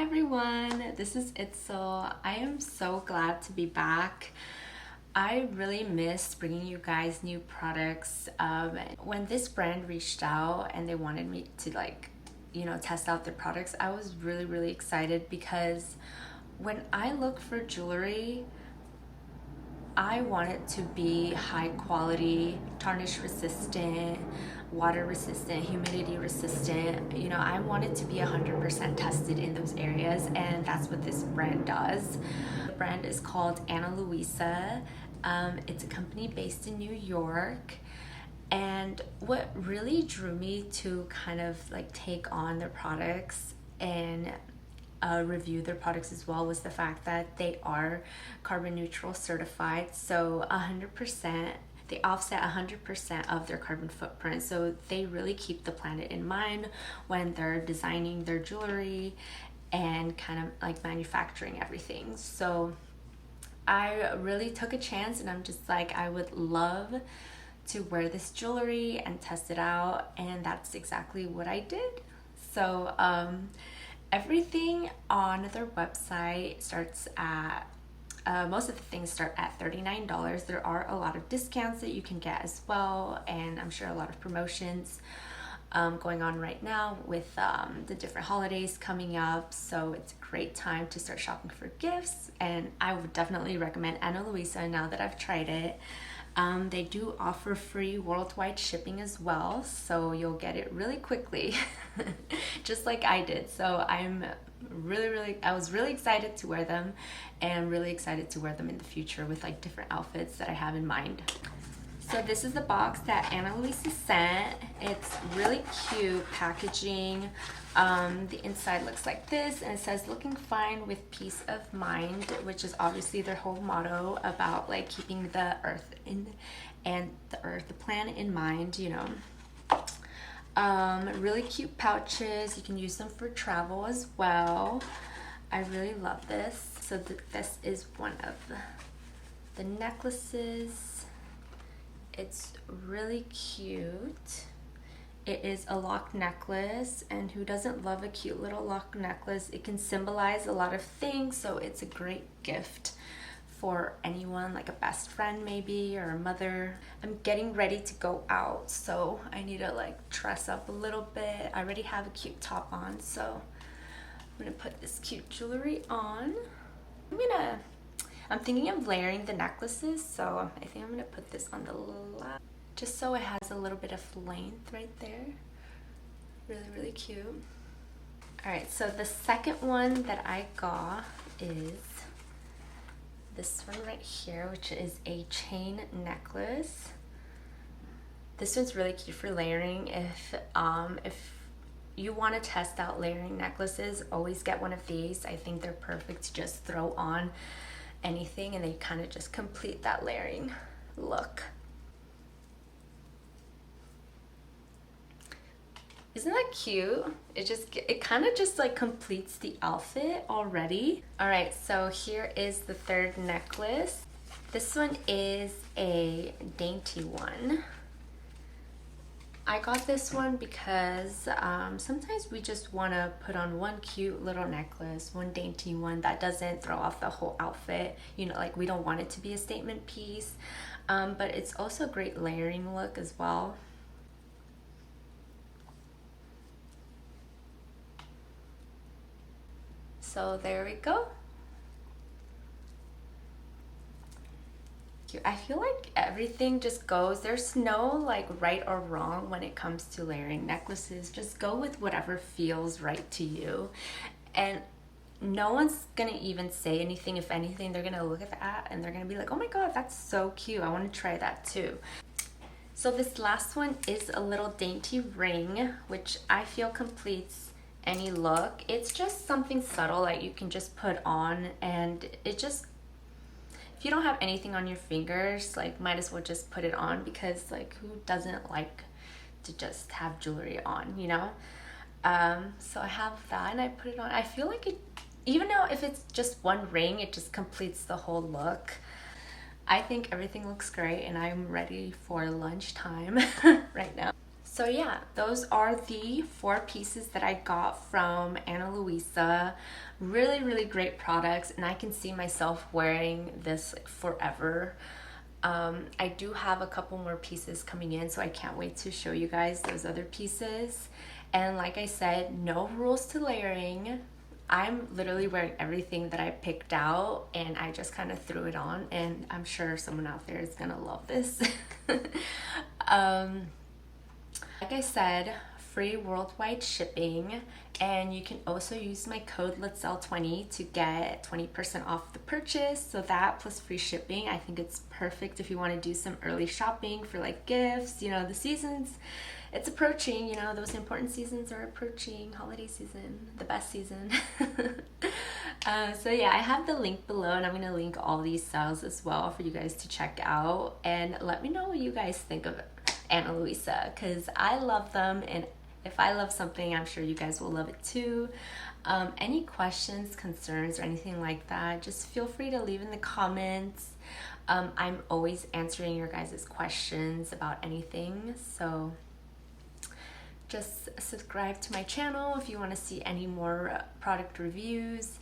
everyone, this is Itzel. I am so glad to be back. I really missed bringing you guys new products. When this brand reached out and they wanted me to test out their products, I was really excited because when I look for jewelry, I want it to be high quality, tarnish resistant, water resistant, humidity resistant. I want it to be 100% tested in those areas, and that's what this brand does. The brand is called Ana Luisa. It's a company based in New York. And what really drew me to kind of take on their products and review their products as well was the fact that they are carbon neutral certified. So 100%, they offset 100% of their carbon footprint. So they really keep the planet in mind when they're designing their jewelry and kind of manufacturing everything. So I really took a chance, and I'm just I would love to wear this jewelry and test it out, and that's exactly what I did. So everything on their website starts at most of the things start at $39. There are a lot of discounts that you can get as well, and I'm sure a lot of promotions going on right now with the different holidays coming up. So it's a great time to start shopping for gifts, and I would definitely recommend Ana Luisa now that I've tried it. They do offer free worldwide shipping as well, so you'll get it really quickly, just like I did. So I was really excited to wear them, and really excited to wear them in the future with different outfits that I have in mind. So this is the box that Ana Luisa sent. It's really cute packaging. The inside looks like this, and it says "looking fine with peace of mind," which is obviously their whole motto about keeping the earth the planet in mind. Really cute pouches. You can use them for travel as well. I really love this. So this is one of the necklaces. It's really cute. It is a lock necklace, and who doesn't love a cute little lock necklace? It can symbolize a lot of things, so it's a great gift for anyone, like a best friend maybe, or a mother. I'm getting ready to go out, so I need to dress up a little bit. I already have a cute top on, so I'm gonna put this cute jewelry on. I'm thinking of layering the necklaces, so I think I'm gonna put this on the left, just so it has a little bit of length right there. Really cute. All right, so the second one that I got is this one right here, which is a chain necklace. This one's really cute for layering. If you want to test out layering necklaces, always get one of these. I think they're perfect to just throw on anything, and they kind of just complete that layering look. Isn't that cute? It kind of just completes the outfit already. All right, so here is the third necklace. This one is a dainty one. I got this one because sometimes we just want to put on one cute little necklace, one dainty one that doesn't throw off the whole outfit. We don't want it to be a statement piece, but it's also a great layering look as well. So there we go. I feel like everything just goes, there's no right or wrong when it comes to layering necklaces. Just go with whatever feels right to you, and no one's gonna even say anything. If anything, they're gonna look at that and they're gonna be like, oh my god, that's so cute, I want to try that too. So this last one is a little dainty ring, which I feel completes any look. It's just something subtle that you can just put on, and it just, if you don't have anything on your fingers, might as well just put it on, because who doesn't like to just have jewelry on, so I have that, and I put it on. I feel like it, even though if it's just one ring, it just completes the whole look. I think everything looks great, and I'm ready for lunchtime right now. So yeah, those are the 4 pieces that I got from Ana Luisa. Really, really great products, and I can see myself wearing this like forever. I do have a couple more pieces coming in, so I can't wait to show you guys those other pieces. And like I said, no rules to layering. I'm literally wearing everything that I picked out, and I just kind of threw it on, and I'm sure someone out there is gonna love this. Like I said, free worldwide shipping, and you can also use my code Let's Sell 20 to get 20% off the purchase. So that plus free shipping, I think it's perfect if you want to do some early shopping for like gifts. You know, the seasons, it's approaching, you know, those important seasons are approaching. Holiday season, the best season. So yeah, I have the link below, and I'm going to link all these styles as well for you guys to check out, and let me know what you guys think of Ana Luisa, because I love them, and if I love something, I'm sure you guys will love it too. Any questions, concerns, or anything like that, just feel free to leave in the comments. I'm always answering your guys' questions about anything, so just subscribe to my channel if you want to see any more product reviews,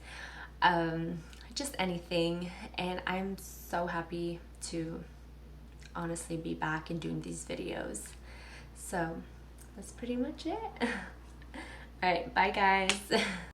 just anything. And I'm so happy to honestly be back and doing these videos. So that's pretty much it. All right, bye guys.